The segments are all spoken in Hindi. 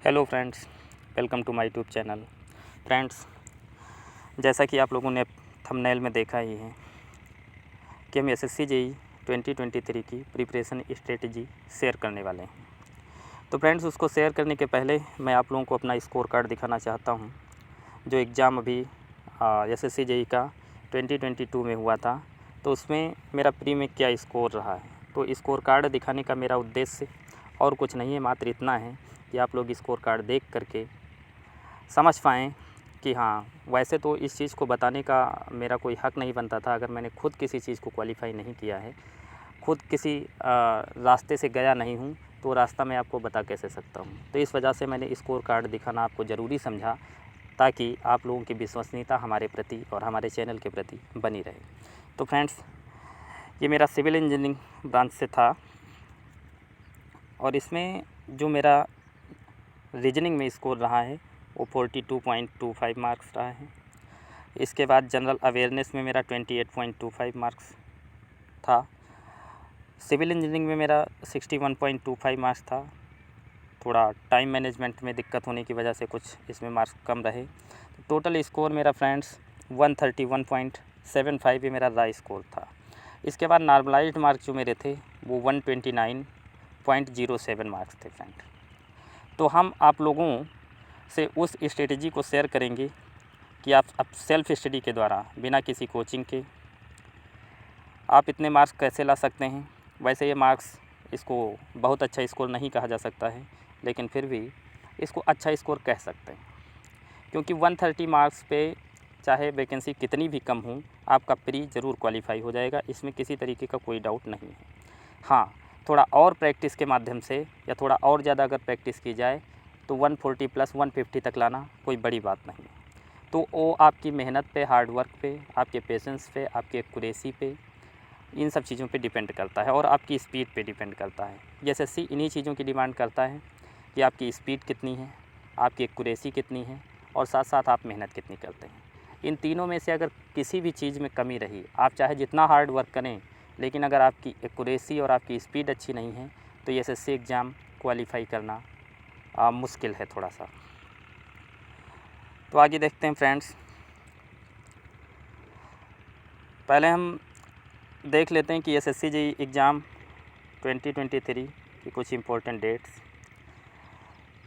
Hello friends, welcome to my YouTube channel. Friends, जैसा कि आप लोगों ने थंबनेल में देखा ही है कि हम एसएससी जेईई 2023 की प्रिपरेशन स्ट्रेटजी शेयर करने वाले हैं। तो फ्रेंड्स, उसको शेयर करने के पहले मैं आप लोगों को अपना स्कोर कार्ड दिखाना चाहता हूं, जो एग्ज़ाम अभी एसएससी जेईई का 2022 में हुआ था। तो उसमें मेरा प्री में क्या स्कोर रहा है। तो स्कोर कार्ड दिखाने का मेरा उद्देश्य और कुछ नहीं है, मात्र इतना है कि आप लोग स्कोर कार्ड देख करके समझ पाएँ कि हाँ, वैसे तो इस चीज़ को बताने का मेरा कोई हक़ नहीं बनता था अगर मैंने खुद किसी चीज़ को क्वालीफ़ाई नहीं किया है, खुद किसी रास्ते से गया नहीं हूँ, तो रास्ता मैं आपको बता कैसे सकता हूँ। तो इस वजह से मैंने स्कोर कार्ड दिखाना आपको ज़रूरी समझा, ताकि आप लोगों की विश्वसनीयता हमारे प्रति और हमारे चैनल के प्रति बनी रहे। तो फ्रेंड्स, ये मेरा सिविल इंजीनियरिंग ब्रांच से था और इसमें जो मेरा रीजनिंग में स्कोर रहा है वो 42.25 मार्क्स रहा है। इसके बाद जनरल अवेयरनेस में मेरा 28.25 मार्क्स था। सिविल इंजीनियरिंग में मेरा 61.25 मार्क्स था। थोड़ा टाइम मैनेजमेंट में दिक्कत होने की वजह से कुछ इसमें मार्क्स कम रहे। टोटल स्कोर मेरा फ्रेंड्स 131.75 ये मेरा राय स्कोर था। इसके बाद नॉर्मलाइज्ड मार्क्स जो मेरे थे वो 129.07 मार्क्स थे फ्रेंड। तो हम आप लोगों से उस स्ट्रेटजी को शेयर करेंगे कि आप सेल्फ स्टडी के द्वारा बिना किसी कोचिंग के आप इतने मार्क्स कैसे ला सकते हैं। वैसे ये मार्क्स, इसको बहुत अच्छा स्कोर नहीं कहा जा सकता है, लेकिन फिर भी इसको अच्छा स्कोर कह सकते हैं, क्योंकि 130 मार्क्स पे चाहे वैकेंसी कितनी भी कम हो, आपका प्री ज़रूर क्वालिफाई हो जाएगा। इसमें किसी तरीके का कोई डाउट नहीं है। हाँ, थोड़ा और प्रैक्टिस के माध्यम से या थोड़ा और ज़्यादा अगर प्रैक्टिस की जाए तो 140 प्लस 150 तक लाना कोई बड़ी बात नहीं है। तो वो आपकी मेहनत पे, हार्ड वर्क पे, आपके पेशेंस पे, आपके एक्यूरेसी पे, इन सब चीज़ों पे डिपेंड करता है और आपकी स्पीड पे डिपेंड करता है। एसएससी इन्हीं चीज़ों की डिमांड करता है कि आपकी स्पीड कितनी है, आपकी एक्यूरेसी कितनी है और साथ साथ आप मेहनत कितनी करते हैं। इन तीनों में से अगर किसी भी चीज़ में कमी रही, आप चाहे जितना हार्ड वर्क करें, लेकिन अगर आपकी एक्यूरेसी और आपकी स्पीड अच्छी नहीं है तो एसएससी एग्ज़ाम क्वालिफ़ाई करना मुश्किल है थोड़ा सा। तो आगे देखते हैं फ्रेंड्स। पहले हम देख लेते हैं कि एसएससी जेईई एग्ज़ाम 2023 की कुछ इम्पोर्टेंट डेट्स।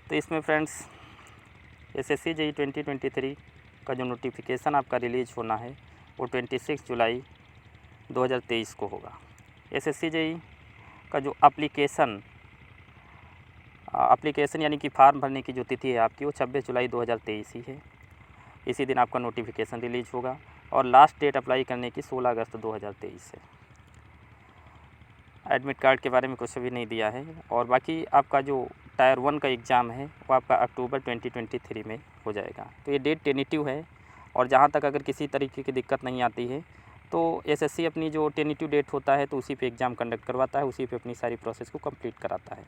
तो इसमें फ्रेंड्स, एसएससी जेईई 2023 का जो नोटिफिकेशन आपका रिलीज़ होना है वो 26 जुलाई 2023 को होगा। एसएससी जेईई का जो एप्लीकेशन यानी कि फार्म भरने की जो तिथि है आपकी, वो 26 जुलाई 2023 ही है। इसी दिन आपका नोटिफिकेशन रिलीज़ होगा और लास्ट डेट अप्लाई करने की 16 अगस्त 2023 है। एडमिट कार्ड के बारे में कुछ भी नहीं दिया है और बाकी आपका जो टायर 1 का एग्ज़ाम है वो आपका अक्टूबर 2023 में हो जाएगा। तो ये डेट टेनेटिव है और जहाँ तक अगर किसी तरीके की दिक्कत नहीं आती है तो एसएससी अपनी जो टेनेटिव डेट होता है तो उसी पे एग्ज़ाम कंडक्ट करवाता है, उसी पे अपनी सारी प्रोसेस को कंप्लीट कराता है।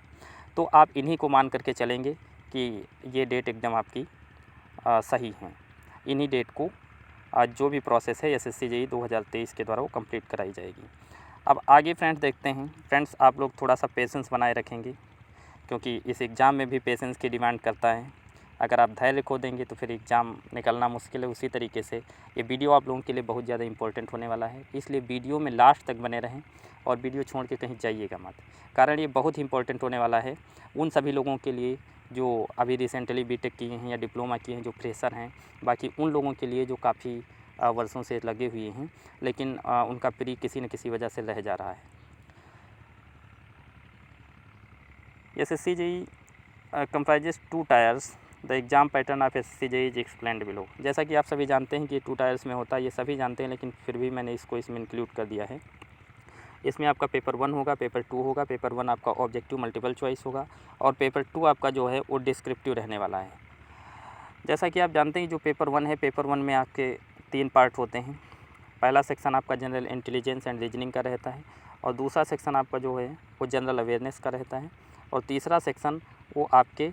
तो आप इन्हीं को मान करके चलेंगे कि ये डेट एकदम आपकी सही है। इन्हीं डेट को जो भी प्रोसेस है एसएससी जेईई 2023 के द्वारा वो कंप्लीट कराई जाएगी। अब आगे फ्रेंड्स देखते हैं। फ्रेंड्स, आप लोग थोड़ा सा पेशेंस बनाए रखेंगे, क्योंकि इस एग्ज़ाम में भी पेशेंस की डिमांड करता है। अगर आप धैर्य खो देंगे तो फिर एग्ज़ाम निकलना मुश्किल है। उसी तरीके से ये वीडियो आप लोगों के लिए बहुत ज़्यादा इंपॉर्टेंट होने वाला है, इसलिए वीडियो में लास्ट तक बने रहें और वीडियो छोड़ के कहीं जाइएगा मत, कारण ये बहुत ही इंपॉर्टेंट होने वाला है उन सभी लोगों के लिए जो अभी रिसेंटली बीटेक किए हैं या डिप्लोमा किए हैं, जो फ्रेशर हैं। बाकी उन लोगों के लिए जो काफ़ी वर्षों से लगे हुए हैं, लेकिन उनका प्री किसी न किसी वजह से रह जा रहा है। SSC JEE comprises 2 tyres. The exam pattern of SSC JEE is explained below. जैसा कि आप सभी जानते हैं कि ये 2 टायर्स में होता है, ये सभी जानते हैं, लेकिन फिर भी मैंने इसको इसमें इंक्लूड कर दिया है। इसमें आपका पेपर 1 होगा, पेपर 2 होगा। पेपर 1 आपका ऑब्जेक्टिव मल्टीपल चॉइस होगा और पेपर 2 आपका जो है वो डिस्क्रिप्टिव रहने वाला है। जैसा कि आप जानते हैं जो पेपर 1 है, पेपर 1 में आपके 3 पार्ट होते हैं। पहला सेक्शन आपका जनरल इंटेलिजेंस एंड रीजनिंग का रहता है और दूसरा सेक्शन आपका जो है वो जनरल अवेयरनेस का रहता है और तीसरा सेक्शन वो आपके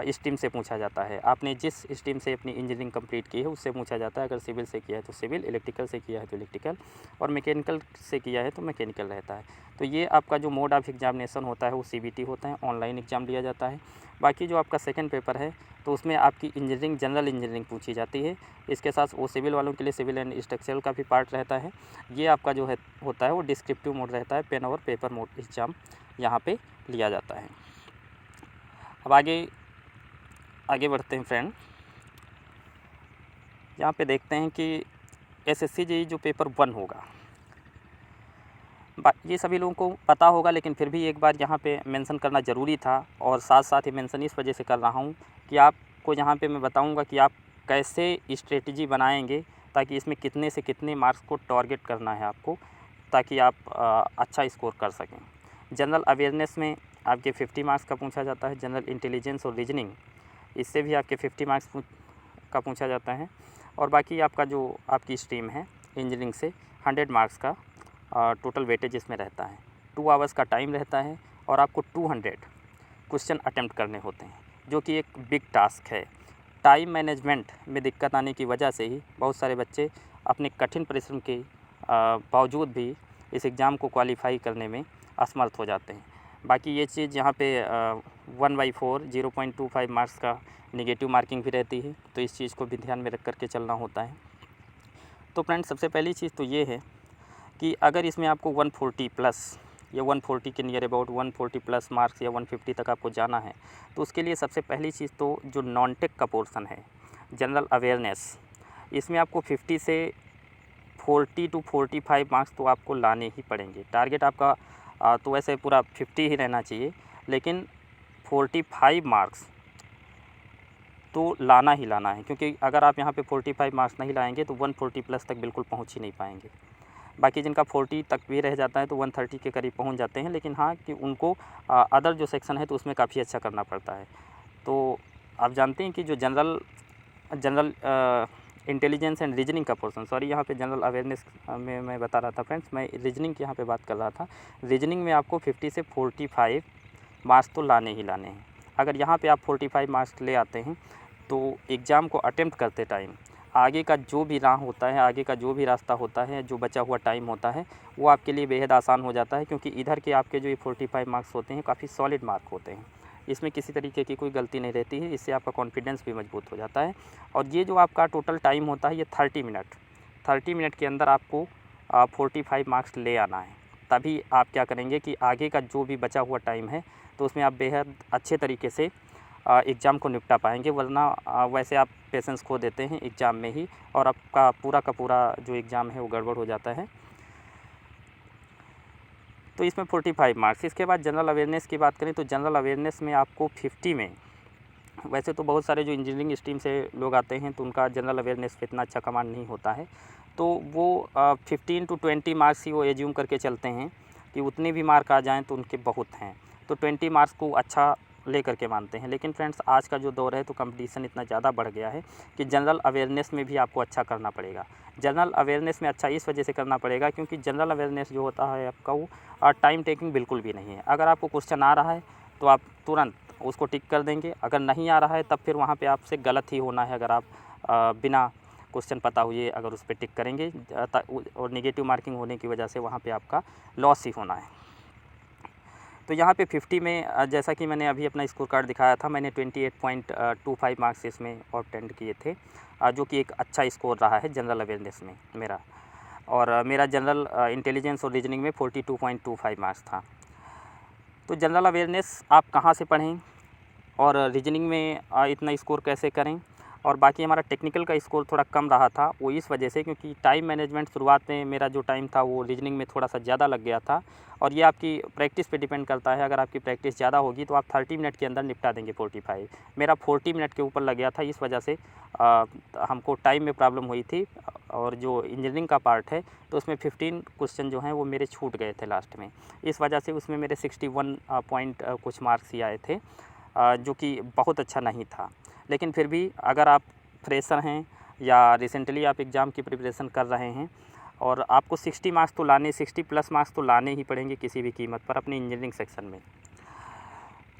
स्ट्रीम से पूछा जाता है। आपने जिस स्ट्रीम से अपनी इंजीनियरिंग कंप्लीट की है उससे पूछा जाता है। अगर सिविल से किया है तो सिविल, इलेक्ट्रिकल से किया है तो इलेक्ट्रिकल और मैकेनिकल से किया है तो मैकेनिकल रहता है। तो ये आपका जो मोड ऑफ एग्जामिनेशन होता है वो सीबीटी होता है, ऑनलाइन एग्ज़ाम लिया जाता है। बाकी जो आपका सेकंड पेपर है तो उसमें आपकी इंजीनियरिंग, जनरल इंजीनियरिंग पूछी जाती है। इसके साथ वो सिविल वालों के लिए सिविल एंड स्ट्रक्चरल का भी पार्ट रहता है। ये आपका जो है होता है वो डिस्क्रिप्टिव मोड रहता है, पेन और पेपर मोड एग्ज़ाम यहाँ पे लिया जाता है। अब आगे बढ़ते हैं फ्रेंड। यहाँ पे देखते हैं कि SSC JEE जो पेपर 1 होगा, ये सभी लोगों को पता होगा, लेकिन फिर भी एक बार यहाँ पे मेंशन करना ज़रूरी था। और साथ साथ ही मेंशन इस वजह से कर रहा हूँ कि आपको यहाँ पे मैं बताऊँगा कि आप कैसे स्ट्रेटजी बनाएंगे ताकि इसमें कितने से कितने मार्क्स को टारगेट करना है आपको, ताकि आप अच्छा स्कोर कर सकें। जनरल अवेयरनेस में आपके 50 मार्क्स का पूछा जाता है। जनरल इंटेलिजेंस और रीजनिंग, इससे भी आपके 50 मार्क्स का पूछा जाता है। और बाकी आपका जो आपकी स्ट्रीम है इंजीनियरिंग से 100 मार्क्स का टोटल वेटेज इसमें रहता है। 2 आवर्स का टाइम रहता है और आपको 200 क्वेश्चन अटेम्प्ट करने होते हैं, जो कि एक बिग टास्क है। टाइम मैनेजमेंट में दिक्कत आने की वजह से ही बहुत सारे बच्चे अपने कठिन परिश्रम के बावजूद भी इस एग्ज़ाम को क्वालिफाई करने में असमर्थ हो जाते हैं। बाकी ये चीज़ यहाँ पे 1/4 0.25 मार्क्स का नेगेटिव मार्किंग भी रहती है, तो इस चीज़ को भी ध्यान में रख कर के चलना होता है। तो फ्रेंड्स, सबसे पहली चीज़ तो ये है कि अगर इसमें आपको 140 प्लस या 140 के नियर अबाउट 140 प्लस मार्क्स या 150 तक आपको जाना है, तो उसके लिए सबसे पहली चीज़ तो जो नॉन टेक का पोर्शन है, जनरल अवेयरनेस, इसमें आपको 50 से 40 to 45 मार्क्स तो आपको लाने ही पड़ेंगे। टारगेट आपका तो वैसे पूरा 50 ही रहना चाहिए, लेकिन 45 मार्क्स तो लाना ही लाना है, क्योंकि अगर आप यहाँ पे 45 मार्क्स नहीं लाएंगे तो 140 प्लस तक बिल्कुल पहुँच ही नहीं पाएंगे। बाकी जिनका 40 तक भी रह जाता है तो 130 के करीब पहुँच जाते हैं, लेकिन हाँ कि उनको अदर जो सेक्शन है तो उसमें काफ़ी अच्छा करना पड़ता है। तो आप जानते हैं कि जो जनरल इंटेलिजेंस एंड रीजनिंग का पोर्शन, सॉरी यहाँ पे जनरल अवेयरनेस में मैं बता रहा था फ्रेंड्स, मैं रीजनिंग की यहाँ पे बात कर रहा था। रीजनिंग में आपको 50 से 45 मार्क्स तो लाने ही लाने हैं। अगर यहाँ पे आप 45 मार्क्स ले आते हैं तो एग्ज़ाम को अटेम्प्ट करते टाइम आगे का जो भी राह होता है, आगे का जो भी रास्ता होता है, जो बचा हुआ टाइम होता है, वो आपके लिए बेहद आसान हो जाता है, क्योंकि इधर के आपके जो ये 45 मार्क्स होते हैं काफ़ी सॉलिड मार्क होते हैं। इसमें किसी तरीके की कोई गलती नहीं रहती है, इससे आपका कॉन्फिडेंस भी मजबूत हो जाता है। और ये जो आपका टोटल टाइम होता है ये 30 मिनट के अंदर आपको 45 मार्क्स ले आना है। तभी आप क्या करेंगे कि आगे का जो भी बचा हुआ टाइम है तो उसमें आप बेहद अच्छे तरीके से एग्ज़ाम को निपटा पाएंगे, वरना वैसे आप पेशेंस खो देते हैं एग्ज़ाम में ही और आपका पूरा का पूरा जो एग्ज़ाम है वो गड़बड़ हो जाता है। तो इसमें 45 मार्क्स। इसके बाद जनरल अवेयरनेस की बात करें तो जनरल अवेयरनेस में आपको 50 में, वैसे तो बहुत सारे जो इंजीनियरिंग स्ट्रीम से लोग आते हैं तो उनका जनरल अवेयरनेस पे इतना अच्छा कमांड नहीं होता है, तो वो 15 to 20 मार्क्स ही वो एज्यूम करके चलते हैं कि उतने भी मार्क आ जाएँ तो उनके बहुत हैं, तो 20 मार्क्स को अच्छा ले करके मानते हैं। लेकिन फ्रेंड्स, आज का जो दौर है तो कंपटीशन इतना ज़्यादा बढ़ गया है कि जनरल अवेयरनेस में भी आपको अच्छा करना पड़ेगा। जनरल अवेयरनेस में अच्छा इस वजह से करना पड़ेगा क्योंकि जनरल अवेयरनेस जो होता है आपका वो टाइम टेकिंग बिल्कुल भी नहीं है। अगर आपको क्वेश्चन आ रहा है तो आप तुरंत उसको टिक कर देंगे, अगर नहीं आ रहा है तब फिर वहाँ पे आपसे गलत ही होना है। अगर आप बिना क्वेश्चन पता हुए अगर उस पर टिक करेंगे और नेगेटिव मार्किंग होने की वजह से वहाँ पे आपका लॉस ही होना है। तो यहाँ पे 50 में जैसा कि मैंने अभी अपना स्कोर कार्ड दिखाया था, मैंने 28.25 मार्क्स इसमें ऑब्टेंड किए थे, जो कि एक अच्छा स्कोर रहा है जनरल अवेयरनेस में मेरा। और मेरा जनरल इंटेलिजेंस और रीजनिंग में 42.25 मार्क्स था। तो जनरल अवेयरनेस आप कहाँ से पढ़ें और रीजनिंग में इतना स्कोर कैसे करें, और बाकी हमारा टेक्निकल का स्कोर थोड़ा कम रहा था, वो इस वजह से क्योंकि टाइम मैनेजमेंट शुरुआत में मेरा जो टाइम था वो रीजनिंग में थोड़ा सा ज़्यादा लग गया था। और ये आपकी प्रैक्टिस पे डिपेंड करता है, अगर आपकी प्रैक्टिस ज़्यादा होगी तो आप 30 मिनट के अंदर निपटा देंगे 45। मेरा 40 मिनट के ऊपर लग गया था, इस वजह से हमको टाइम में प्रॉब्लम हुई थी। और जो इंजीनियरिंग का पार्ट है तो उसमें 15 क्वेश्चन जो हैं वो मेरे छूट गए थे लास्ट में, इस वजह से उसमें मेरे 61 पॉइंट कुछ मार्क्स ही आए थे, जो कि बहुत अच्छा नहीं था। लेकिन फिर भी अगर आप फ्रेशर हैं या रिसेंटली आप एग्ज़ाम की प्रिपरेशन कर रहे हैं और आपको 60 मार्क्स तो लाने 60 प्लस मार्क्स तो लाने ही पड़ेंगे किसी भी कीमत पर अपनी इंजीनियरिंग सेक्शन में,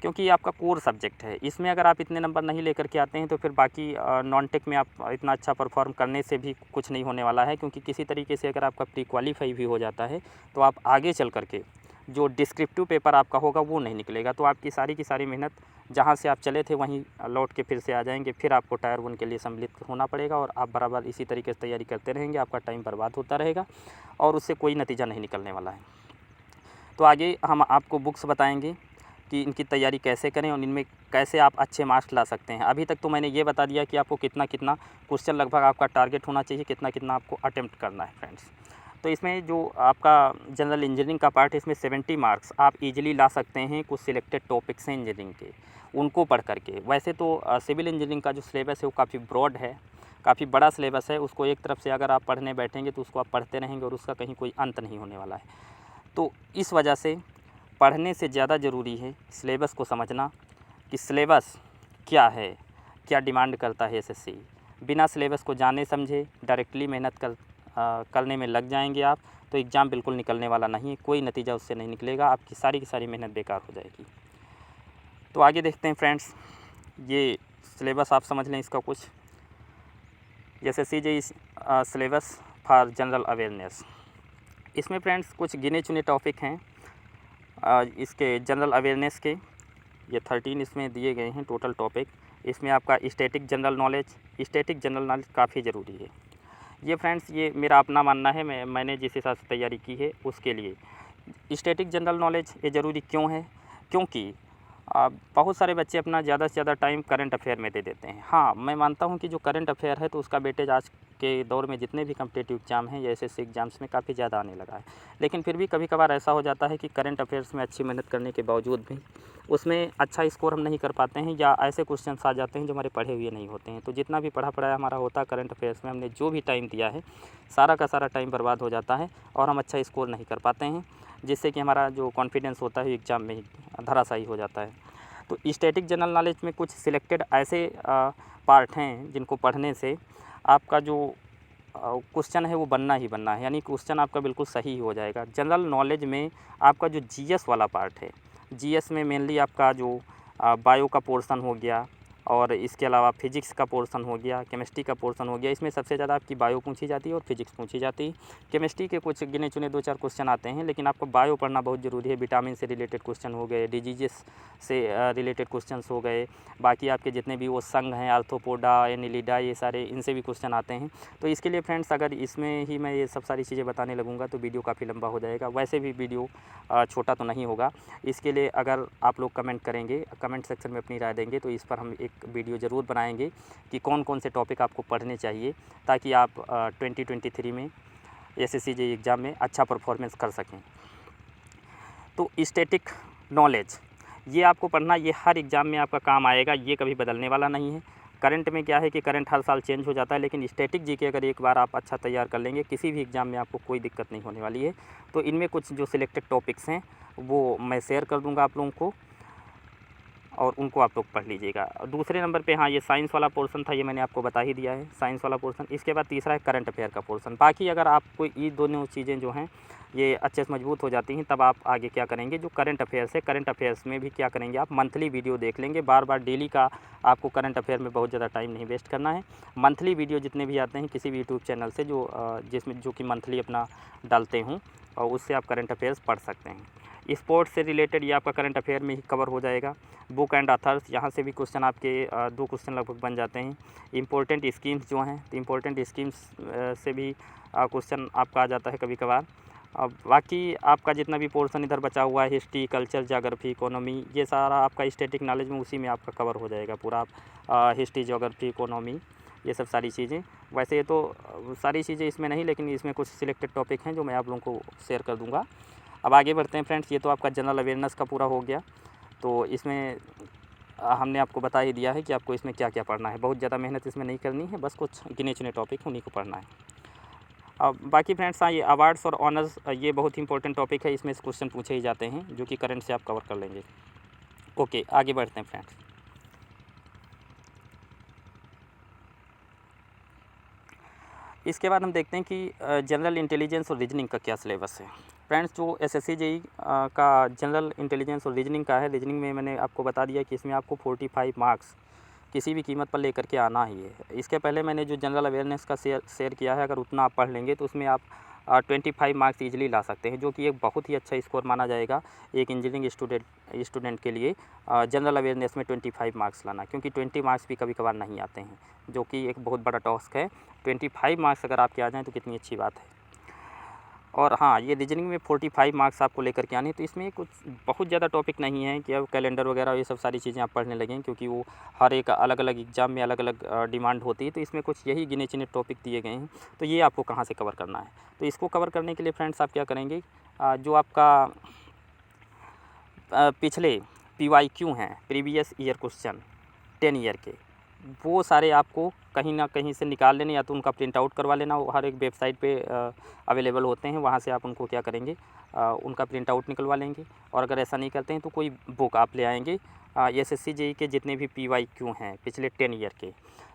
क्योंकि ये आपका कोर सब्जेक्ट है। इसमें अगर आप इतने नंबर नहीं लेकर के आते हैं तो फिर बाकी नॉन टेक में आप इतना अच्छा परफॉर्म करने से भी कुछ नहीं होने वाला है, क्योंकि किसी तरीके से अगर आपका प्री क्वालीफाई भी हो जाता है तो आप आगे चल करके जो डिस्क्रिप्टिव पेपर आपका होगा वो नहीं निकलेगा, तो आपकी सारी की सारी मेहनत जहाँ से आप चले थे वहीं लौट के फिर से आ जाएंगे, फिर आपको टायर 1 के लिए सम्मिलित होना पड़ेगा और आप बराबर इसी तरीके से तैयारी करते रहेंगे। आपका टाइम बर्बाद होता रहेगा और उससे कोई नतीजा नहीं निकलने वाला है। तो आगे हम आपको बुक्स बताएंगे कि इनकी तैयारी कैसे करें और इनमें कैसे आप अच्छे मार्क्स ला सकते हैं। अभी तक तो मैंने ये बता दिया कि आपको कितना कितना क्वेश्चन लगभग आपका टारगेट होना चाहिए, कितना कितना आपको अटेम्प्ट करना है फ्रेंड्स। तो इसमें जो आपका जनरल इंजीनियरिंग का पार्ट है, इसमें 70 मार्क्स आप इजीली ला सकते हैं। कुछ सिलेक्टेड टॉपिक्स हैं इंजीनियरिंग के, उनको पढ़ करके। वैसे तो सिविल इंजीनियरिंग का जो सिलेबस है वो काफ़ी ब्रॉड है, काफ़ी बड़ा सिलेबस है। उसको एक तरफ से अगर आप पढ़ने बैठेंगे तो उसको आप पढ़ते रहेंगे और उसका कहीं कोई अंत नहीं होने वाला है। तो इस वजह से पढ़ने से ज़्यादा ज़रूरी है सिलेबस को समझना कि सिलेबस क्या है, क्या डिमांड करता है एसएससी। बिना सिलेबस को जाने समझे डायरेक्टली मेहनत करने में लग जाएंगे आप, तो एग्ज़ाम बिल्कुल निकलने वाला नहीं है, कोई नतीजा उससे नहीं निकलेगा, आपकी सारी की सारी मेहनत बेकार हो जाएगी। तो आगे देखते हैं फ्रेंड्स, ये सिलेबस आप समझ लें इसका कुछ। SSC JEE syllabus for general awareness. इसमें फ्रेंड्स कुछ गिने चुने टॉपिक हैं इसके जनरल अवेयरनेस के। ये 13 इसमें दिए गए हैं टोटल टॉपिक। इसमें आपका स्टैटिक जनरल नॉलेज काफ़ी ज़रूरी है। ये फ्रेंड्स ये मेरा अपना मानना है, मैंने जिस हिसाब से तैयारी की है उसके लिए स्टैटिक जनरल नॉलेज ये ज़रूरी क्यों है, क्योंकि बहुत सारे बच्चे अपना ज़्यादा से ज़्यादा टाइम करंट अफेयर में दे देते हैं। हाँ, मैं मानता हूँ कि जो करंट अफेयर है तो उसका वेटेज आज के दौर में जितने भी कम्पिटिटिव एग्ज़ाम हैं या एसएससी एग्ज़ाम्स में काफ़ी ज़्यादा आने लगा है। लेकिन फिर भी कभी कभार ऐसा हो जाता है कि करंट अफेयर्स में अच्छी मेहनत करने के बावजूद भी उसमें अच्छा स्कोर हम नहीं कर पाते हैं, या ऐसे क्वेश्चन आ जाते हैं जो हमारे पढ़े हुए नहीं होते हैं। तो जितना भी पढ़ा हमारा होता है करंट अफेयर्स में, हमने जो भी टाइम दिया है सारा का सारा टाइम बर्बाद हो जाता है और हम अच्छा स्कोर नहीं कर पाते हैं, जिससे कि हमारा जो कॉन्फिडेंस होता है एग्ज़ाम में धराशायी हो जाता है। तो स्टैटिक जनरल नॉलेज में कुछ सिलेक्टेड ऐसे पार्ट हैं जिनको पढ़ने से आपका जो क्वेश्चन है वो बनना ही बनना है, यानी क्वेश्चन आपका बिल्कुल सही हो जाएगा। जनरल नॉलेज में आपका जो जीएस वाला पार्ट है, जीएस में मेनली आपका जो बायो का पोर्शन हो गया और इसके अलावा फिजिक्स का पोर्शन हो गया, केमिस्ट्री का पोर्शन हो गया। इसमें सबसे ज़्यादा आपकी बायो पूछी जाती है और फिजिक्स पूछी जाती है। केमिस्ट्री के कुछ गिने चुने 2-4 क्वेश्चन आते हैं, लेकिन आपको बायो पढ़ना बहुत ज़रूरी है। विटामिन से रिलेटेड क्वेश्चन हो गए, डिजीजेस से रिलेटेड क्वेश्चंस हो गए, बाकी आपके जितने भी वो संघ हैं, आर्थ्रोपोडा, एनिलिडा, ये सारे इनसे भी क्वेश्चन आते हैं। तो इसके लिए फ्रेंड्स अगर इसमें ही मैं ये सब सारी चीज़ें बताने लगूँगा तो वीडियो काफ़ी लंबा हो जाएगा। वैसे भी वीडियो छोटा तो नहीं होगा। इसके लिए अगर आप लोग कमेंट करेंगे, कमेंट सेक्शन में अपनी राय देंगे, तो इस पर हम एक वीडियो ज़रूर बनाएंगे कि कौन कौन से टॉपिक आपको पढ़ने चाहिए ताकि आप 2023 में एसएससी जेईई एग्ज़ाम में अच्छा परफॉर्मेंस कर सकें। तो स्टैटिक नॉलेज ये आपको पढ़ना, ये हर एग्ज़ाम में आपका काम आएगा, ये कभी बदलने वाला नहीं है। करंट में क्या है कि करंट हर साल चेंज हो जाता है, लेकिन स्टैटिक जीके अगर एक बार आप अच्छा तैयार कर लेंगे किसी भी एग्ज़ाम में आपको कोई दिक्कत नहीं होने वाली है। तो इनमें कुछ जो सिलेक्टेड टॉपिक्स हैं वो मैं शेयर कर दूँगा आप लोगों को और उनको आप लोग पढ़ लीजिएगा। दूसरे नंबर पे हाँ, ये साइंस वाला पोर्शन था, ये मैंने आपको बता ही दिया है, साइंस वाला पोर्शन। इसके बाद तीसरा है करंट अफेयर का पोर्शन। बाकी अगर आपको ये दोनों चीज़ें जो हैं ये अच्छे से मजबूत हो जाती हैं, तब आप आगे क्या करेंगे, जो करंट अफेयर्स है, करंट अफेयर्स में भी क्या करेंगे, आप मंथली वीडियो देख लेंगे। बार बार डेली का आपको करंट अफेयर में बहुत ज़्यादा टाइम नहीं वेस्ट करना है। मंथली वीडियो जितने भी आते हैं किसी भी यूट्यूब चैनल से जो कि मंथली अपना डालते हूँ, और उससे आप करंट अफेयर्स पढ़ सकते हैं। स्पोर्ट्स से रिलेटेड ये आपका करंट अफेयर में ही कवर हो जाएगा। बुक एंड ऑथर्स, यहाँ से भी क्वेश्चन आपके 2 क्वेश्चन लगभग बन जाते हैं। इंपॉर्टेंट स्कीम्स जो हैं, तो इंपॉर्टेंट स्कीम्स से भी क्वेश्चन आपका आ जाता है कभी कभार। बाकी आपका जितना भी पोर्शन इधर बचा हुआ है, हिस्ट्री, कल्चर, ज्योग्राफी, इकोनॉमी, ये सारा आपका स्टैटिक नॉलेज में उसी में आपका कवर हो जाएगा पूरा। आप हिस्ट्री, ज्योग्राफी, इकोनॉमी, ये सब सारी चीज़ें। वैसे तो सारी चीज़ें इसमें नहीं, लेकिन इसमें कुछ सिलेक्टेड टॉपिक हैं जो मैं आप लोगों को शेयर कर दूँगा। अब आगे बढ़ते हैं फ्रेंड्स। ये तो आपका जनरल अवेयरनेस का पूरा हो गया। तो इसमें हमने आपको बता ही दिया है कि आपको इसमें क्या क्या पढ़ना है। बहुत ज़्यादा मेहनत इसमें नहीं करनी है, बस कुछ गिने चुने टॉपिक उन्हीं को पढ़ना है। अब बाकी फ्रेंड्स हाँ, ये अवार्ड्स और ऑनर्स ये बहुत इंपॉर्टेंट टॉपिक है, इसमें से क्वेश्चन पूछे ही जाते हैं जो कि करंट से आप कवर कर लेंगे। ओके, आगे बढ़ते हैं फ्रेंड्स। इसके बाद हम देखते हैं कि जनरल इंटेलिजेंस और रीजनिंग का क्या सिलेबस है। फ्रेंड्स, जो एसएससी जेईई का जनरल इंटेलिजेंस और रीजनिंग का है, रीजनिंग में मैंने आपको बता दिया कि इसमें आपको 45 मार्क्स किसी भी कीमत पर लेकर के आना ही है। इसके पहले मैंने जो जनरल अवेयरनेस का शेयर किया है, अगर उतना आप पढ़ लेंगे तो उसमें आप 25 मार्क्स ईजिली ला सकते हैं, जो कि एक बहुत ही अच्छा स्कोर माना जाएगा एक इंजीनियरिंग स्टूडेंट के लिए। जनरल अवेयरनेस में 25 मार्क्स लाना, क्योंकि 20 मार्क्स भी कभी कभार नहीं आते हैं, जो कि एक बहुत बड़ा टास्क है। 25 मार्क्स अगर आपके आ जाएँ तो कितनी अच्छी बात है। और हाँ, ये रीजनिंग में 45 मार्क्स आपको लेकर के आने, तो इसमें कुछ बहुत ज़्यादा टॉपिक नहीं है कि अब कैलेंडर वगैरह ये सब सारी चीज़ें आप पढ़ने लगें, क्योंकि वो हर एक अलग अलग एग्ज़ाम में अलग अलग डिमांड होती है। तो इसमें कुछ यही गिने चुने टॉपिक दिए गए हैं, तो ये आपको कहाँ से कवर करना है। तो इसको कवर करने के लिए फ्रेंड्स आप क्या करेंगे, जो आपका पिछले PYQ हैं, प्रीवियस ईयर क्वेश्चन 10 ईयर के, वो सारे आपको कहीं ना कहीं से निकाल लेने, या तो उनका प्रिंट आउट करवा लेना। वो हर एक वेबसाइट पे अवेलेबल होते हैं, वहाँ से आप उनको क्या करेंगे, उनका प्रिंट आउट निकलवा लेंगे। और अगर ऐसा नहीं करते हैं तो कोई बुक आप ले आएंगे, SSC JEE के जितने भी PYQ हैं पिछले 10 ईयर के,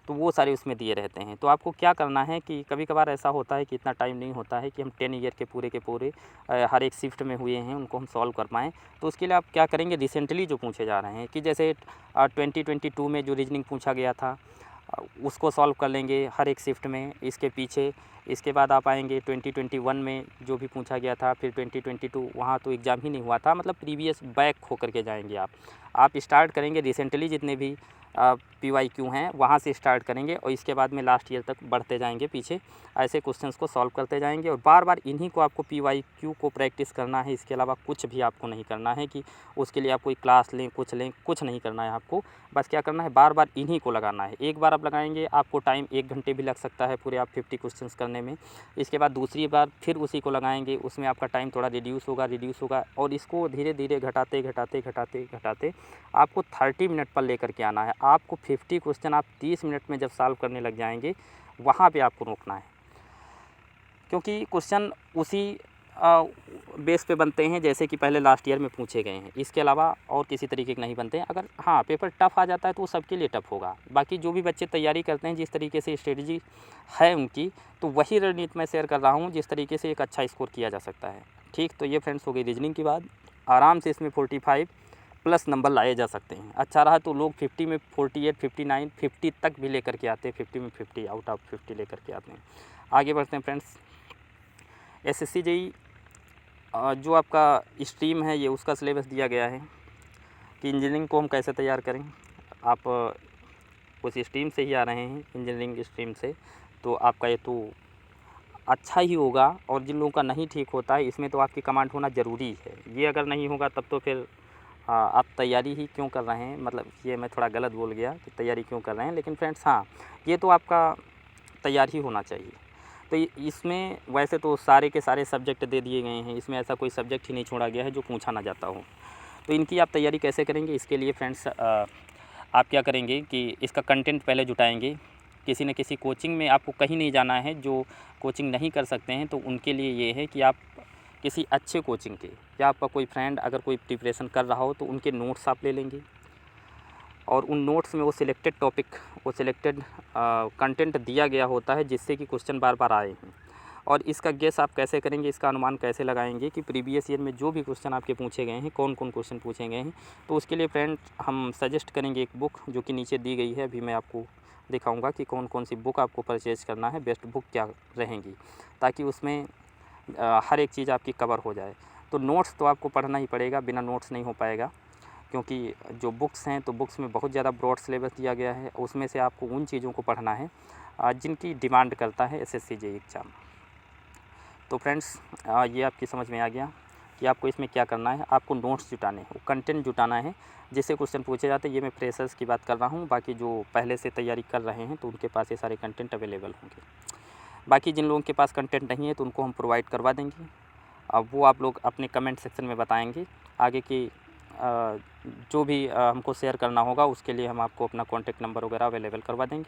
तो वो सारे उसमें दिए रहते हैं। तो आपको क्या करना है कि कभी कभार ऐसा होता है कि इतना टाइम नहीं होता है कि हम 10 ईयर के पूरे हर एक शिफ्ट में हुए हैं उनको हम सॉल्व कर पाएँ। तो उसके लिए आप क्या करेंगे, रिसेंटली जो पूछे जा रहे हैं, कि जैसे 2022 में जो रीजनिंग पूछा गया था, उसको सॉल्व कर लेंगे हर एक शिफ्ट में इसके पीछे। इसके बाद आप आएंगे 2021 में जो भी पूछा गया था, फिर 2022 वहाँ तो एग्ज़ाम ही नहीं हुआ था, मतलब प्रीवियस बैक होकर के जाएंगे आप स्टार्ट करेंगे रिसेंटली जितने भी PYQ हैं वहाँ से स्टार्ट करेंगे, और इसके बाद में लास्ट ईयर तक बढ़ते जाएंगे पीछे, ऐसे क्वेश्चंस को सॉल्व करते जाएंगे। और बार बार इन्हीं को आपको PYQ को प्रैक्टिस करना है, इसके अलावा कुछ भी आपको नहीं करना है कि उसके लिए आप कोई क्लास लें, कुछ नहीं करना है आपको। बस क्या करना है, बार बार इन्हीं को लगाना है। एक बार आप लगाएंगे, आपको टाइम 1 घंटे भी लग सकता है पूरे आप 50 क्वेश्चंस करने में। इसके बाद दूसरी बार फिर उसी को लगाएंगे, उसमें आपका टाइम थोड़ा रिड्यूस होगा, और इसको धीरे धीरे घटाते आपको 30 मिनट पर लेकर के आना है। आपको 50 क्वेश्चन आप 30 मिनट में जब सॉल्व करने लग जाएंगे, वहाँ पे आपको रोकना है, क्योंकि क्वेश्चन उसी बेस पे बनते हैं जैसे कि पहले लास्ट ईयर में पूछे गए हैं। इसके अलावा और किसी तरीके के नहीं बनते हैं। अगर हाँ पेपर टफ़ आ जाता है तो वो सबके लिए टफ़ होगा। बाकी जो भी बच्चे तैयारी करते हैं, जिस तरीके से स्ट्रेटजी है उनकी, तो वही रणनीति मैं शेयर कर रहा हूँ जिस तरीके से एक अच्छा स्कोर किया जा सकता है। ठीक, तो ये फ्रेंड्स हो गई रीजनिंग की बात। आराम से इसमें 45 प्लस नंबर लाए जा सकते हैं। अच्छा रहा तो लोग 50 में 48, 59, 50 तक भी लेकर के आते हैं, 50 में 50 आउट ऑफ 50 लेकर के आते हैं। आगे बढ़ते हैं फ्रेंड्स। SSC JEE जो आपका स्ट्रीम है, ये उसका सिलेबस दिया गया है कि इंजीनियरिंग को हम कैसे तैयार करें। आप उस स्ट्रीम से ही आ रहे हैं, इंजीनियरिंग स्ट्रीम से, तो आपका ये तो अच्छा ही होगा। और जिन लोगों का नहीं ठीक होता है, इसमें तो आपकी कमांड होना ज़रूरी है। ये अगर नहीं होगा तब तो फिर आप तैयारी ही क्यों कर रहे हैं, मतलब ये मैं थोड़ा गलत बोल गया कि तैयारी क्यों कर रहे हैं। लेकिन फ्रेंड्स हाँ, ये तो आपका तैयार ही होना चाहिए। तो इसमें वैसे तो सारे के सारे सब्जेक्ट दे दिए गए हैं, इसमें ऐसा कोई सब्जेक्ट ही नहीं छोड़ा गया है जो पूछा ना जाता हो। तो इनकी आप तैयारी कैसे करेंगे, इसके लिए फ्रेंड्स आप क्या करेंगे कि इसका कंटेंट पहले जुटाएंगे। किसी न किसी कोचिंग में आपको कहीं नहीं जाना है। जो कोचिंग नहीं कर सकते हैं तो उनके लिए ये है कि आप किसी अच्छे कोचिंग के, या आपका कोई फ्रेंड अगर कोई प्रिपरेशन कर रहा हो तो उनके नोट्स आप ले लेंगे, और उन नोट्स में वो सिलेक्टेड टॉपिक, वो सिलेक्टेड कंटेंट दिया गया होता है जिससे कि क्वेश्चन बार बार आए हैं। और इसका गेस आप कैसे करेंगे, इसका अनुमान कैसे लगाएंगे कि प्रीवियस ईयर में जो भी क्वेश्चन आपके पूछे गए हैं, कौन कौन क्वेश्चन पूछे गए हैं। तो उसके लिए फ्रेंड हम सजेस्ट करेंगे एक बुक जो कि नीचे दी गई है। अभी मैं आपको दिखाऊंगा कि कौन कौन सी बुक आपको परचेज़ करना है, बेस्ट बुक क्या रहेंगी, ताकि उसमें हर एक चीज़ आपकी कवर हो जाए। तो नोट्स तो आपको पढ़ना ही पड़ेगा, बिना नोट्स नहीं हो पाएगा, क्योंकि जो बुक्स हैं तो बुक्स में बहुत ज़्यादा ब्रॉड सिलेबस दिया गया है। उसमें से आपको उन चीज़ों को पढ़ना है जिनकी डिमांड करता है SSC JEE एग्ज़ाम। तो फ्रेंड्स ये आपकी समझ में आ गया कि आपको इसमें क्या करना है। आपको नोट्स जुटाने हैं, कंटेंट जुटाना है जिससे क्वेश्चन पूछे जाते हैं। ये मैं फ्रेशर्स की बात कर रहा हूँ, बाकी जो पहले से तैयारी कर रहे हैं तो उनके पास ये सारे कंटेंट अवेलेबल होंगे। बाकी जिन लोगों के पास कंटेंट नहीं है तो उनको हम प्रोवाइड करवा देंगे। अब वो आप लोग अपने कमेंट सेक्शन में बताएंगे। आगे की जो भी हमको शेयर करना होगा उसके लिए हम आपको अपना कॉन्टेक्ट नंबर वगैरह अवेलेबल करवा देंगे,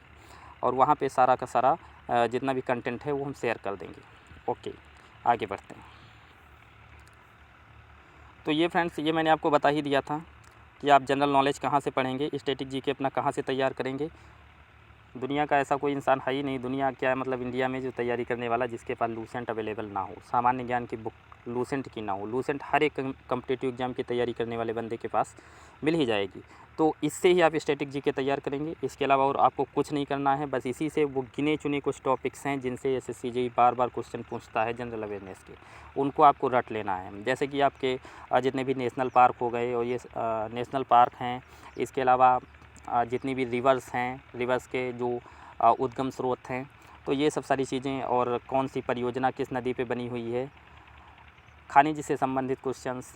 और वहाँ पे सारा का सारा जितना भी कंटेंट है वो हम शेयर कर देंगे। ओके, आगे बढ़ते हैं। तो ये फ्रेंड्स, ये मैंने आपको बता ही दिया था कि आप जनरल नॉलेज कहाँ से पढ़ेंगे, स्टैटिक जीके अपना कहाँ से तैयार करेंगे। दुनिया का ऐसा कोई इंसान है ही नहीं, दुनिया क्या है मतलब इंडिया में, जो तैयारी करने वाला जिसके पास लूसेंट अवेलेबल ना हो। सामान्य ज्ञान की बुक लूसेंट की ना हो। लूसेंट हर एक कॉम्पिटिटिव एग्ज़ाम की तैयारी करने वाले बंदे के पास मिल ही जाएगी। तो इससे ही आप स्टैटिक जीके तैयार करेंगे। इसके अलावा और आपको कुछ नहीं करना है, बस इसी से वो गिने चुने कुछ टॉपिक्स हैं जिनसे एसएससी जेईई बार-बार क्वेश्चन पूछता है जनरल अवेयरनेस के, उनको आपको रट लेना है। जैसे कि आपके जितने भी नेशनल पार्क हो गए और ये नेशनल पार्क हैं, इसके अलावा जितनी भी रिवर्स हैं, रिवर्स के जो उद्गम स्रोत हैं, तो ये सब सारी चीज़ें, और कौन सी परियोजना किस नदी पे बनी हुई है, खनिज से संबंधित क्वेश्चंस,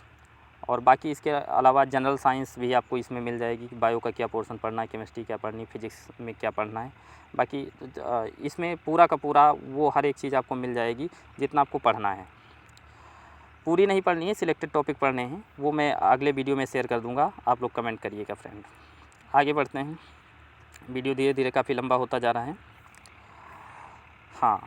और बाकी इसके अलावा जनरल साइंस भी आपको इसमें मिल जाएगी। बायो का क्या पोर्शन पढ़ना है, केमिस्ट्री क्या पढ़नी है, फिजिक्स में क्या पढ़ना है। बाकी इसमें पूरा का पूरा वो हर एक चीज़ आपको मिल जाएगी जितना आपको पढ़ना है। पूरी नहीं पढ़नी है, सिलेक्टेड टॉपिक पढ़ने हैं, वो मैं अगले वीडियो में शेयर कर दूँगा, आप लोग कमेंट करिएगा फ्रेंड। आगे बढ़ते हैं, वीडियो धीरे धीरे काफ़ी लंबा होता जा रहा है। हाँ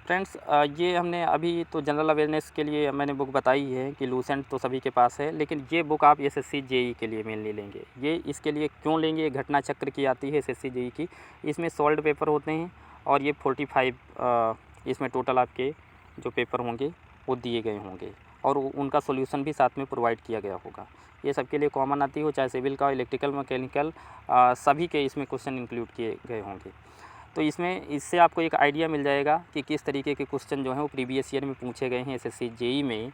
फ्रेंड्स, ये हमने अभी तो जनरल अवेयरनेस के लिए मैंने बुक बताई है कि लूसेंट तो सभी के पास है, लेकिन ये बुक आप एसएससी जेईई के लिए मेनली लेंगे। ये इसके लिए क्यों लेंगे, ये घटना चक्र की आती है एसएससी जेईई की। इसमें सॉल्व्ड पेपर होते हैं और ये 45 इसमें टोटल आपके जो पेपर होंगे वो दिए गए होंगे और उनका सोल्यूशन भी साथ में प्रोवाइड किया गया होगा। ये सबके लिए कॉमन आती हो, चाहे सिविल का, इलेक्ट्रिकल, मैकेनिकल, सभी के इसमें क्वेश्चन इंक्लूड किए गए होंगे। तो इससे आपको एक आइडिया मिल जाएगा कि किस तरीके के क्वेश्चन जो हैं वो प्रीवियस ईयर में पूछे गए हैं एसएससी जेईई में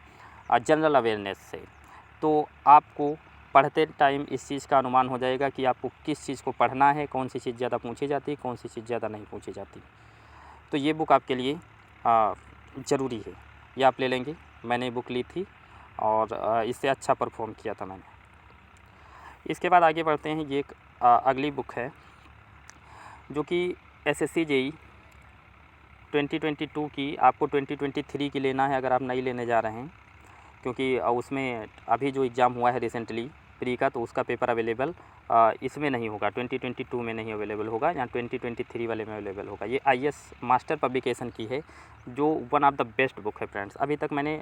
जनरल अवेयरनेस से। तो आपको पढ़ते टाइम इस चीज़ का अनुमान हो जाएगा कि आपको किस चीज़ को पढ़ना है, कौन सी चीज़ ज़्यादा पूछी जाती है, कौन सी चीज़ ज़्यादा नहीं पूछी जाती। तो ये बुक आपके लिए ज़रूरी है, ये आप ले लेंगे। मैंने बुक ली थी और इससे अच्छा परफॉर्म किया था मैंने। इसके बाद आगे बढ़ते हैं, ये एक अगली बुक है जो कि एसएससी जेईई 2022 की, आपको 2023 की लेना है अगर आप नई लेने जा रहे हैं, क्योंकि उसमें अभी जो एग्ज़ाम हुआ है रिसेंटली प्री का, तो उसका पेपर अवेलेबल इसमें नहीं होगा, 2022 में नहीं अवेलेबल होगा, यहाँ 2023 वाले में अवेलेबल होगा। ये आईएएस मास्टर पब्लिकेशन की है, जो one of the best book है फ्रेंड्स। अभी तक मैंने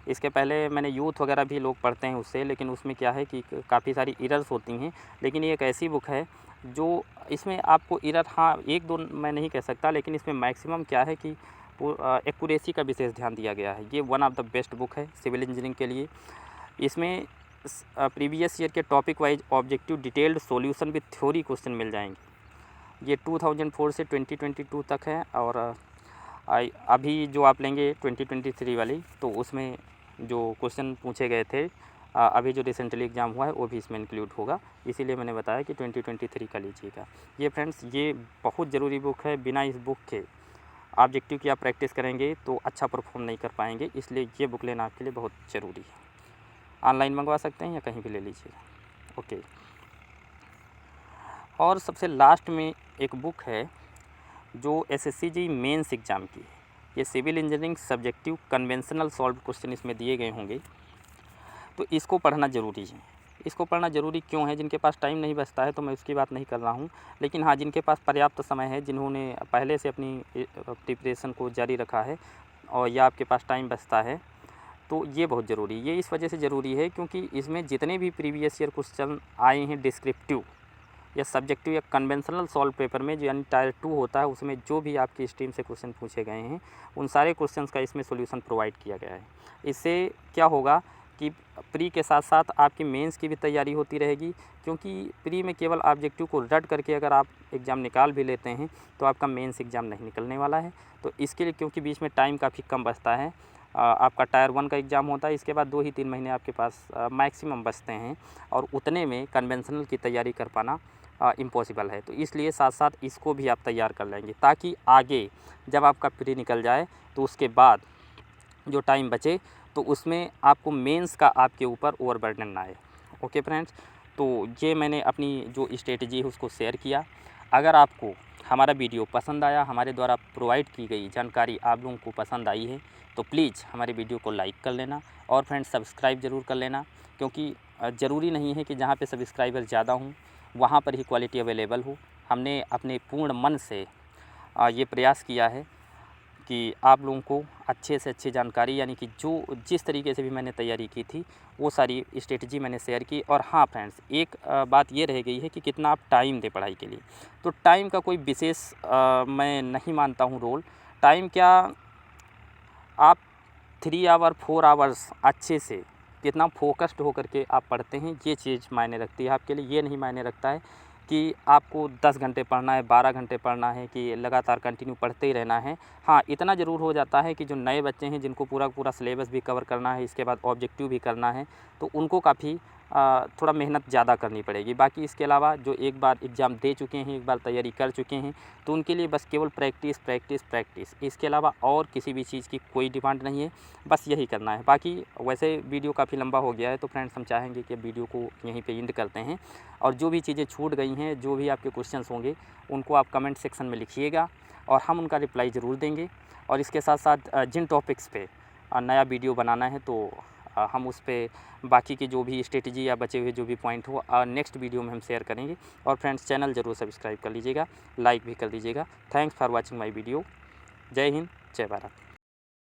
इसके पहले मैंने यूथ वगैरह भी लोग पढ़ते हैं उससे, लेकिन उसमें क्या है कि काफ़ी सारी एरर्स होती हैं। लेकिन ये एक ऐसी बुक है जो इसमें आपको एरर, हाँ एक दो मैं नहीं कह सकता, लेकिन इसमें मैक्सिमम क्या है कि एक्यूरेसी का विशेष ध्यान दिया गया है। ये one of the best book है सिविल इंजीनियरिंग के लिए। इसमें प्रीवियस ईयर के topic wise objective detailed solution with theory question मिल जाएंगे। ये 2004 से 2022 तक है, और अभी जो आप लेंगे 2023 वाली, तो उसमें जो क्वेश्चन पूछे गए थे अभी जो रिसेंटली एग्ज़ाम हुआ है वो भी इसमें इंक्लूड होगा, इसीलिए मैंने बताया कि 2023 का लीजिएगा। ये फ्रेंड्स ये बहुत ज़रूरी बुक है, बिना इस बुक के ऑब्जेक्टिव की आप प्रैक्टिस करेंगे तो अच्छा परफॉर्म नहीं कर पाएंगे, इसलिए ये बुक लेना आपके लिए बहुत ज़रूरी है। ऑनलाइन मंगवा सकते हैं या कहीं भी ले लीजिएगा। ओके, और सबसे लास्ट में एक बुक है जो एसएससी जेईई मेंस एग्ज़ाम की है। ये civil engineering subjective conventional solve question इसमें दिए गए होंगे, तो इसको पढ़ना ज़रूरी है। इसको पढ़ना ज़रूरी क्यों है? जिनके पास टाइम नहीं बचता है तो मैं उसकी बात नहीं कर रहा हूँ, लेकिन हाँ जिनके पास पर्याप्त समय है, जिन्होंने पहले से अपनी प्रिपरेशन को जारी रखा है और या आपके पास टाइम बचता है, तो ये बहुत ज़रूरी है। ये इस वजह से ज़रूरी है क्योंकि इसमें जितने भी प्रीवियस ईयर क्वेश्चन आए हैं डिस्क्रिप्टिव या सब्जेक्टिव या कन्वेंशनल सॉल्व पेपर में, जो यानी टायर 2 होता है, उसमें जो भी आपकी स्ट्रीम से क्वेश्चन पूछे गए हैं उन सारे क्वेश्चंस का इसमें सॉल्यूशन प्रोवाइड किया गया है। इससे क्या होगा कि प्री के साथ साथ आपकी मेंस की भी तैयारी होती रहेगी, क्योंकि प्री में केवल ऑब्जेक्टिव को रट करके अगर आप एग्ज़ाम निकाल भी लेते हैं तो आपका मेंस एग्ज़ाम नहीं निकलने वाला है। तो इसके लिए, क्योंकि बीच में टाइम काफ़ी कम बचता है, आपका टायर 1 का एग्ज़ाम होता है, इसके बाद 2 ही 3 महीने आपके पास मैक्सिमम बचते हैं, और उतने में कन्वेंशनल की तैयारी कर पाना इम्पॉसिबल है। तो इसलिए साथ साथ इसको भी आप तैयार कर लेंगे, ताकि आगे जब आपका प्री निकल जाए तो उसके बाद जो टाइम बचे तो उसमें आपको मेंस का आपके ऊपर ओवरबर्डन ना आए। ओके फ्रेंड्स, तो ये मैंने अपनी जो स्ट्रेटजी है उसको शेयर किया। अगर आपको हमारा वीडियो पसंद आया, हमारे द्वारा प्रोवाइड की गई जानकारी आप लोगों को पसंद आई है, तो प्लीज़ हमारे वीडियो को लाइक कर लेना और फ्रेंड्स सब्सक्राइब ज़रूर कर लेना, क्योंकि ज़रूरी नहीं है कि जहाँ पे सब्सक्राइबर ज़्यादा हों वहाँ पर ही क्वालिटी अवेलेबल हो। हमने अपने पूर्ण मन से ये प्रयास किया है कि आप लोगों को अच्छे से अच्छी जानकारी, यानी कि जो जिस तरीके से भी मैंने तैयारी की थी वो सारी स्ट्रेटजी मैंने शेयर की। और हाँ फ्रेंड्स, एक बात ये रह गई है कि कितना आप टाइम दें पढ़ाई के लिए। तो टाइम का कोई विशेष मैं नहीं मानता हूँ रोल। टाइम क्या, आप 3 आवर 4 आवर्स अच्छे से कितना फोकस्ड होकर के आप पढ़ते हैं, ये चीज़ मायने रखती है आपके लिए। ये नहीं मायने रखता है कि आपको 10 घंटे पढ़ना है, 12 घंटे पढ़ना है, कि लगातार कंटिन्यू पढ़ते ही रहना है। हाँ, इतना ज़रूर हो जाता है कि जो नए बच्चे हैं जिनको पूरा पूरा सिलेबस भी कवर करना है, इसके बाद ऑब्जेक्टिव भी करना है, तो उनको काफ़ी थोड़ा मेहनत ज़्यादा करनी पड़ेगी। बाकी इसके अलावा जो एक बार एग्ज़ाम दे चुके हैं, एक बार तैयारी कर चुके हैं, तो उनके लिए बस केवल प्रैक्टिस प्रैक्टिस प्रैक्टिस, इसके अलावा और किसी भी चीज़ की कोई डिमांड नहीं है, बस यही करना है। बाकी वैसे वीडियो काफ़ी लंबा हो गया है, तो फ्रेंड्स हम चाहेंगे कि वीडियो को यहीं पे एंड करते हैं, और जो भी चीज़ें छूट गई हैं, जो भी आपके क्वेश्चंस होंगे, उनको आप कमेंट सेक्शन में लिखिएगा और हम उनका रिप्लाई ज़रूर देंगे। और इसके साथ साथ जिन टॉपिक्स पे नया वीडियो बनाना है, तो हम उस पे बाकी की जो भी स्ट्रेटजी या बचे हुए जो भी पॉइंट हो नेक्स्ट वीडियो में हम शेयर करेंगे। और फ्रेंड्स, चैनल ज़रूर सब्सक्राइब कर लीजिएगा, लाइक भी कर दीजिएगा। Thanks for watching my video. जय हिंद, जय भारत।